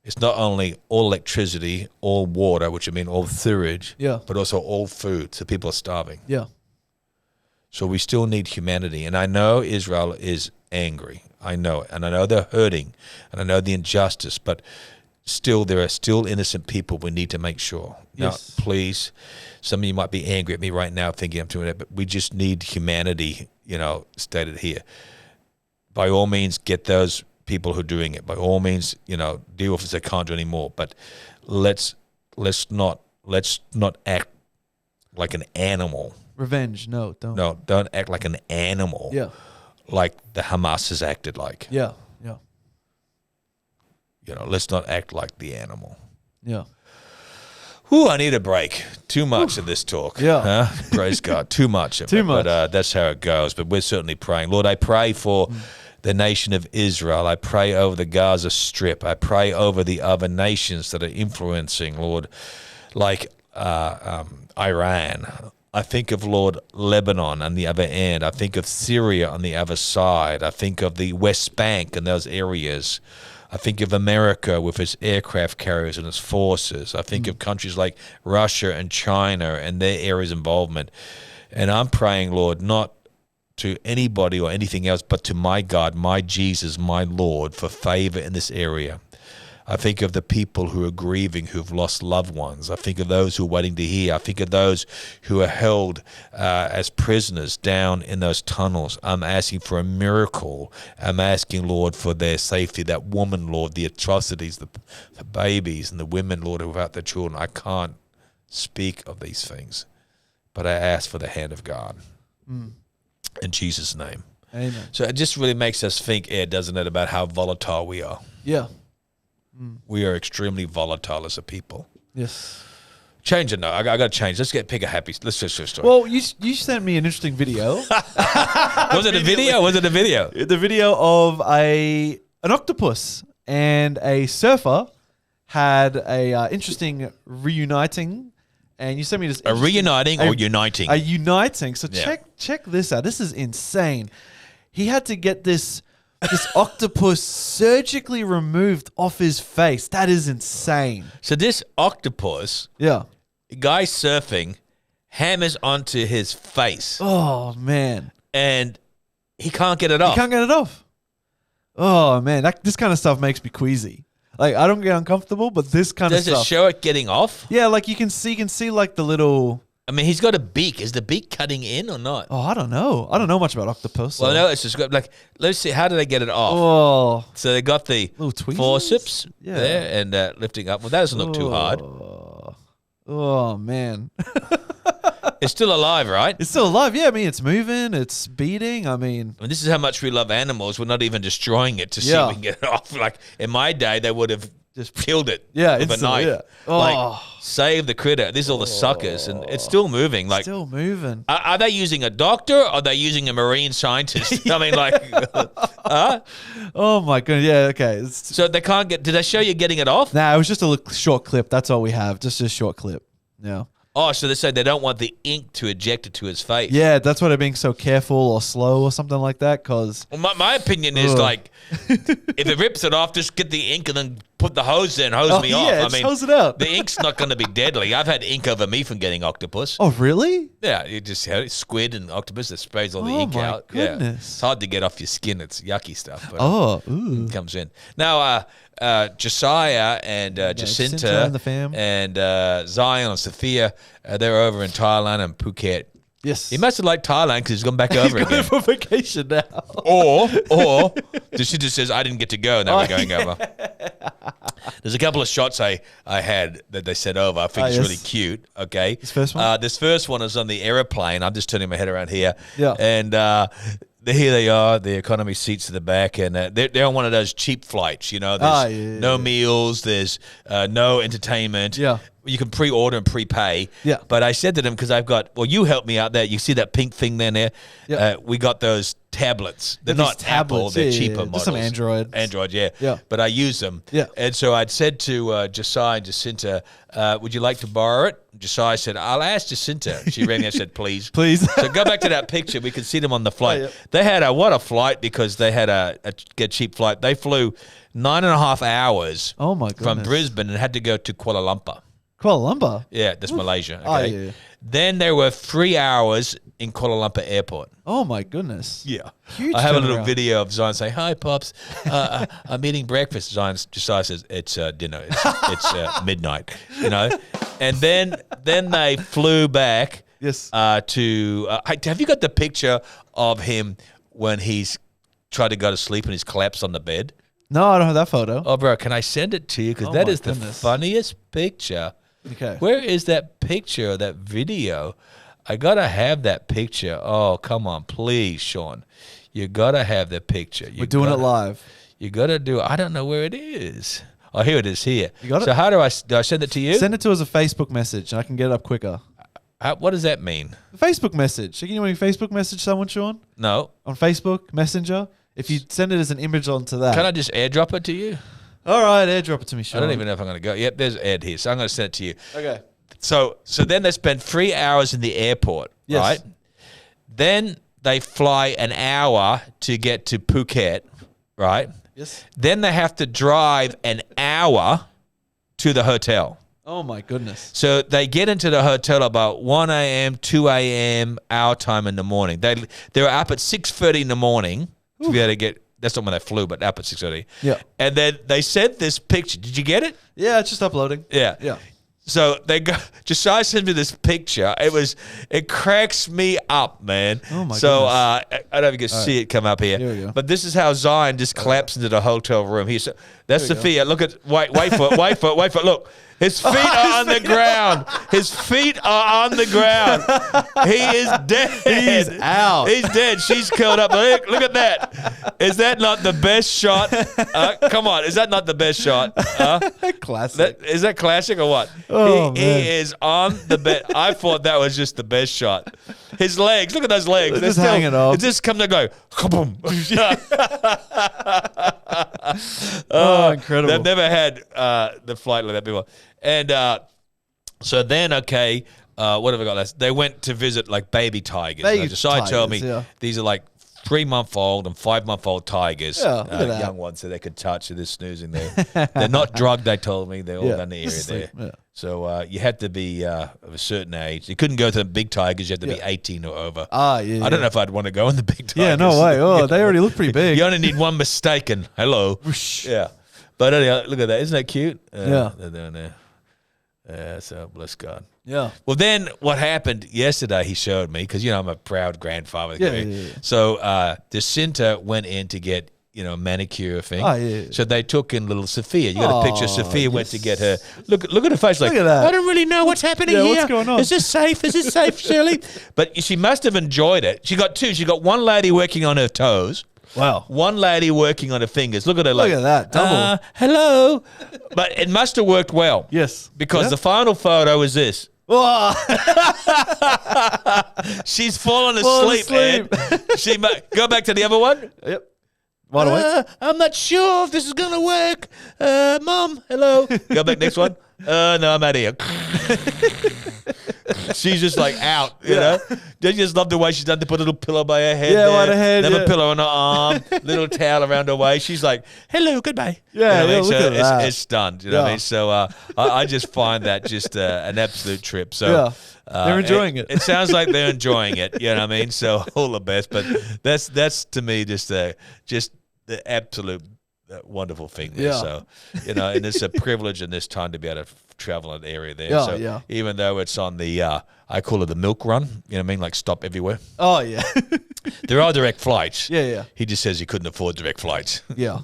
it's not only all electricity, all water, which I mean all sewage, but also all food. So people are starving. Yeah. So we still need humanity. And I know Israel is angry. I know it. And I know they're hurting. And I know the injustice. But still, there are still innocent people we need to make sure. Yes. Now, please, some of you might be angry at me right now thinking I'm doing it, but we just need humanity, stated here. By all means, get those people who are doing it. By all means, deal with it if they can't do anymore. But let's not act like an animal. Revenge. No, don't. No, don't act like an animal. Yeah. Like the Hamas has acted like. Yeah. Yeah. Let's not act like the animal. Yeah. Whew, I need a break. Too much of this talk. Yeah. Huh? Praise God. Too much of it. Too much. But that's how it goes. But we're certainly praying. Lord, I pray for the nation of Israel. I pray over the Gaza Strip. I pray over the other nations that are influencing, Lord, like Iran. I think of, Lord, Lebanon on the other end. I think of Syria on the other side. I think of the West Bank and those areas. I think of America with its aircraft carriers and its forces. I think of countries like Russia and China and their areas of involvement. And I'm praying, Lord, not to anybody or anything else, but to my God, my Jesus, my Lord, for favor in this area. I think of the people who are grieving, who've lost loved ones. I think of those who are waiting to hear. I think of those who are held as prisoners down in those tunnels. I'm asking for a miracle. I'm asking, Lord, for their safety. That woman, Lord, the atrocities, the babies and the women, Lord, without their children. I can't speak of these things, but I ask for the hand of God. In Jesus' name. Amen. So it just really makes us think, Ed, doesn't it, about how volatile we are. Yeah. We are extremely volatile as a people. Yes. Change it now. I got to change. Pick a happy. Let's just switch story. Well, you sent me an interesting video. Was it a video? Was it a video? The video of an octopus and a surfer had a interesting reuniting, and you sent me this. A reuniting or uniting? A uniting. So Yeah. check this out. This is insane. He had to get this octopus surgically removed off his face. That is insane. So this octopus, Yeah. guy surfing, hammers onto his face, Oh man. and he can't get it off. You can't get it off. Oh man, this kind of stuff makes me queasy. Like I don't get uncomfortable, but this kind of Does stuff. it show it getting off? Yeah, like you can see like the little. I mean, he's got a beak. Is the beak cutting in or not? Oh, I don't know. I don't know much about octopus. Well, no, it's just got, like, let's see. How did they get it off? Oh. So they got the Little tweezers? forceps Yeah. there and lifting up. Well, that doesn't look too hard. Oh man. It's still alive, right? It's still alive. Yeah, I mean, it's moving. It's beating. I mean, I mean, this is how much we love animals. We're not even destroying it to see Yeah. if we can get it off. Like, in my day, they would have just killed it Yeah, with a instantly, knife. yeah. Like, Oh. save the critter. These are all the suckers, and it's still moving. Like, still moving. are they using a doctor or are they using a marine scientist? I mean, like, huh? Oh my goodness. Yeah. Okay. So they can't get. Did they show you getting it off? Nah, it was just a short clip. That's all we have. Just a short clip. Yeah. Oh, so they say they don't want the ink to eject it to his face. Yeah, that's why they're being so careful or slow or something like that. Cause Well, my opinion is, Ugh. like, if it rips it off, just get the ink and then put the hose in, hose me off. yeah, I just mean, hose it out. the ink's not going to be deadly. I've had ink over me from getting octopus. Oh really? Yeah, you just have it, squid and octopus that sprays all the Oh ink my out. Yeah, goodness. it's hard to get off your skin. It's yucky stuff. But Oh. Ooh. it comes in now. Josiah and Jacinta Jacinta and the fam. and Zion and Sophia, they're over in Thailand and Phuket. Yes. He must have liked Thailand because he's gone back over He's going again. for vacation now. Or the shit just says, I didn't get to go and they were going over. There's a couple of shots I had that they sent over. I think it's really cute. Okay. This first one? This first one is on the aeroplane. I'm just turning my head around here. Yeah. And here they are, the economy seats at the back, and they're on one of those cheap flights. You know, there's no meals, there's no entertainment. Yeah. You can pre-order and prepay. Yeah. But I said to them, because I've got, well, you helped me out there. You see that pink thing there? Yeah. We got those tablets. They're not Apple. They're cheaper models. Just some Android. Android, yeah. Yeah. But I use them. Yeah. And so I'd said to Josiah and Jacinta, would you like to borrow it? Josiah said, I'll ask Jacinta. She rang me and said, please. Please. So go back to that picture. We could see them on the flight. Oh, yeah. They had what a flight, because they had a cheap flight. They flew 9.5 hours Oh, my goodness. from Brisbane and had to go to Kuala Lumpur. Kuala Lumpur? Yeah, that's Malaysia. Okay. Oh, yeah. Then there were 3 hours in Kuala Lumpur airport. Oh, my goodness. Yeah. Huge I have a little turnaround. video of Zion saying, hi, Pops. I'm eating breakfast. Josiah says, it's dinner. It's midnight, you know. And then they flew back Yes. to have you got the picture of him when he's tried to go to sleep and he's collapsed on the bed? No, I don't have that photo. Oh, bro, can I send it to you? Because Oh, that my is the goodness. funniest picture. Okay. Where is that picture, that video? I got to have that picture. Oh, come on, please, Shaun. You got to have that picture. We're doing it live. You got to do it. I don't know where it is. Oh, here it is here. You got it? So how do I send it to you? Send it to us a Facebook message, and I can get it up quicker. What does that mean? A Facebook message. Can you Facebook message someone, Shaun? No. On Facebook Messenger? If you send it as an image onto that. Can I just airdrop it to you? All right, airdrop it to me, Shaun. I don't even know if I'm going to go. Yep, there's Ed here. So I'm going to send it to you. Okay. So then they spend 3 hours in the airport, Yes. right? Then they fly an hour to get to Phuket, right? Yes. Then they have to drive an hour to the hotel. Oh, my goodness. So they get into the hotel about 1 a.m., 2 a.m., our time in the morning. They were up at 6:30 in the morning to be able to get, that's not when they flew, but up at 6:30. Yeah. And then they sent this picture. Did you get it? Yeah, it's just uploading. Yeah. Yeah. So Josiah sent me this picture. It cracks me up, man. Oh, my so, goodness. I don't know if you can see it come up here. Here we go. But this is how Zion just collapsed into the hotel room. That's Here we Sophia. Look at, wait for it. Look. His feet are on the ground. His feet are on the ground. He is dead. He's out. He's dead. She's curled up. Look at that. Is that not the best shot? Come on. Is that not the best shot? Classic. Is that classic or what? Oh, he man. is on the bed. I thought that was just the best shot. His legs. Look at those legs. They're just hanging off. It just come to go. Kaboom. Oh, incredible. They've never had the flight like that before. And so then, what have I got last? They went to visit like baby tigers. Baby Josiah told me tigers, yeah. these are like 3-month-old and 5-month-old tigers. Yeah, look at that. Young ones that they could touch. So they're snoozing there. They're not drugged, they told me. They're all down the area just there. sleep, yeah. So you had to be of a certain age. You couldn't go to the big tigers. You had to be 18 or over. Yeah. I don't know if I'd want to go in the big tigers. Yeah, no way. Oh, they already look pretty big. You only need one mistake and hello. Whoosh. Yeah. But anyhow, look at that. Isn't that cute? Yeah. They're down there. Yeah, so bless God. Yeah. Well, then what happened yesterday, he showed me, because, I'm a proud grandfather. Yeah. So Jacinta went in to get, a manicure thing. Oh, yeah. So they took in little Sophia. You got a picture. Oh, Sophia went to yes. get her. Look at her face. Like, Look at that. I don't really know what's happening Yeah, here. what's going on? Is this safe? Is this safe, Shirley? But she must have enjoyed it. She got two. She got one lady working on her toes. Wow. One lady working on her fingers. Look at her. Look at that. Double. Hello. But it must have worked well. Yes. Because Yeah. the final photo is this. Oh. She's fallen Fallen asleep, Ed. Go back to the other one. Yep. Right away. I'm not sure if this is going to work. Mom, hello. Go back next one. No, I'm out of here. She's just like out, you know. Don't you just love the way she's done to put a little pillow by her head? Yeah, there, on her head, another yeah. pillow on her arm, little towel around her waist. She's like, hello, goodbye. Yeah, You know what I mean? look So at that. it's stunned. You know what I mean? So I just find that just an absolute trip. So Yeah. They're enjoying it. It sounds like they're enjoying it. You know what I mean? So all the best. But that's to me just the absolute wonderful thing there. Yeah. So, and it's a privilege in this time to be able to travel in the area there. Yeah, so yeah. even though it's on the, I call it the milk run, you know what I mean? Like stop everywhere. Oh, yeah. There are direct flights. Yeah. He just says he couldn't afford direct flights. Yeah.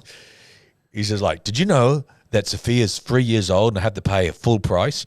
He says, like, did you know that Sophia's 3 years old and I have to pay a full price?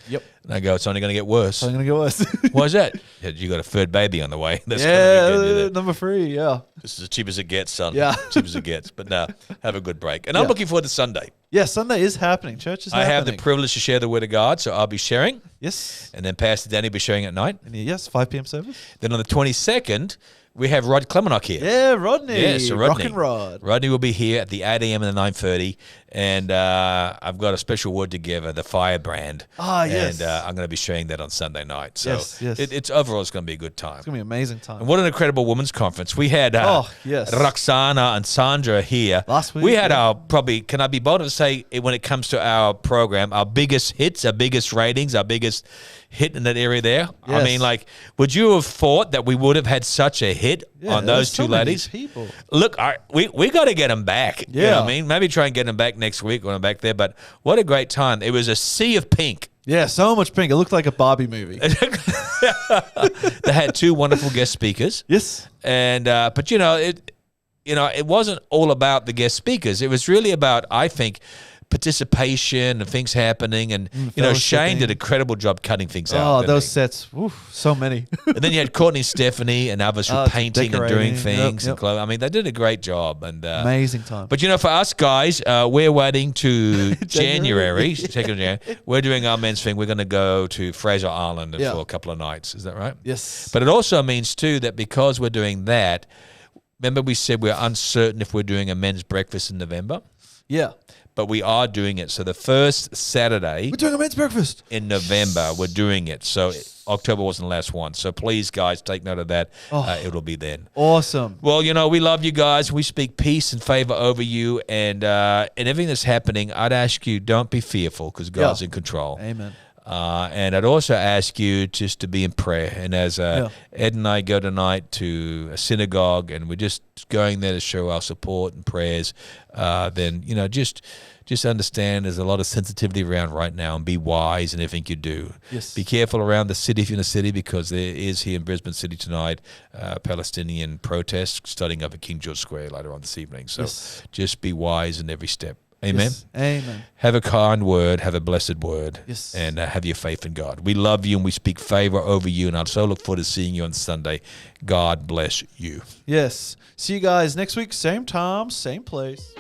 Yep. And I go, it's only going to get worse. I'm going to go worse. Why is that? You got a third baby on the way. That's yeah, gonna be good, number 3, yeah. This is as cheap as it gets, son. Yeah. Cheap as it gets. But no, have a good break. And I'm looking forward to Sunday. Yeah, Sunday is happening. Church is I happening. have the privilege to share the Word of God, so I'll be sharing. Yes. And then Pastor Danny will be sharing at night. And yes, 5 p.m. service. Then on the 22nd, we have Rod Clemenok here. Yeah, Rodney. Yeah, so Rodney. Rock and Rod. Rodney will be here at the 8 a.m. and the 9:30. And I've got a special word together, the firebrand. Ah, yes. And I'm going to be sharing that on Sunday night. So Yes. it's overall, it's going to be a good time. It's going to be an amazing time. And what an incredible women's conference. We had yes. Roxana and Sandra here. Last week, we had our, probably, can I be bold to say, when it comes to our program, our biggest hits, our biggest ratings, our biggest hit in that area there. Yes. I mean, like, would you have thought that we would have had such a hit on those two ladies? People. Look, we got to get them back. Yeah. You know what I mean? Maybe try and get them back next week when I'm back there. But what a great time. It was a sea of pink. Yeah, so much pink. It looked like a Barbie movie. They had 2 wonderful guest speakers. Yes. And but it wasn't all about the guest speakers. It was really about, I think, participation and things happening. And Shane did a credible job cutting things out. Oh, those sets. Oof, so many. And then you had Courtney and Stephanie and others who painting and doing things and clothing. I mean, they did a great job. And amazing time. But for us guys, we're waiting to January. 2nd of January. We're doing our men's thing. We're going to go to Fraser Island for a couple of nights. Is that right? Yes. But it also means too that because we're doing that, remember we said we're uncertain if we're doing a men's breakfast in November? Yeah. But we are doing it. So the first Saturday We're doing a men's breakfast in November, we're doing it. So October wasn't the last one. So please, guys, take note of that. It'll be then. Awesome. Well, we love you guys. We speak peace and favor over you. And everything that's happening, I'd ask you, don't be fearful because God's in control. Amen. And I'd also ask you just to be in prayer. And as Ed and I go tonight to a synagogue and we're just going there to show our support and prayers, then, just understand there's a lot of sensitivity around right now and be wise in everything you do. Yes. Be careful around the city if you're in the city because there is here in Brisbane City tonight Palestinian protests starting up at King George Square later on this evening. So just be wise in every step. Amen. Yes. Amen. Have a kind word, have a blessed word, yes. and have your faith in God. We love you and we speak favor over you, and I so look forward to seeing you on Sunday. God bless you. Yes. See you guys next week, same time, same place.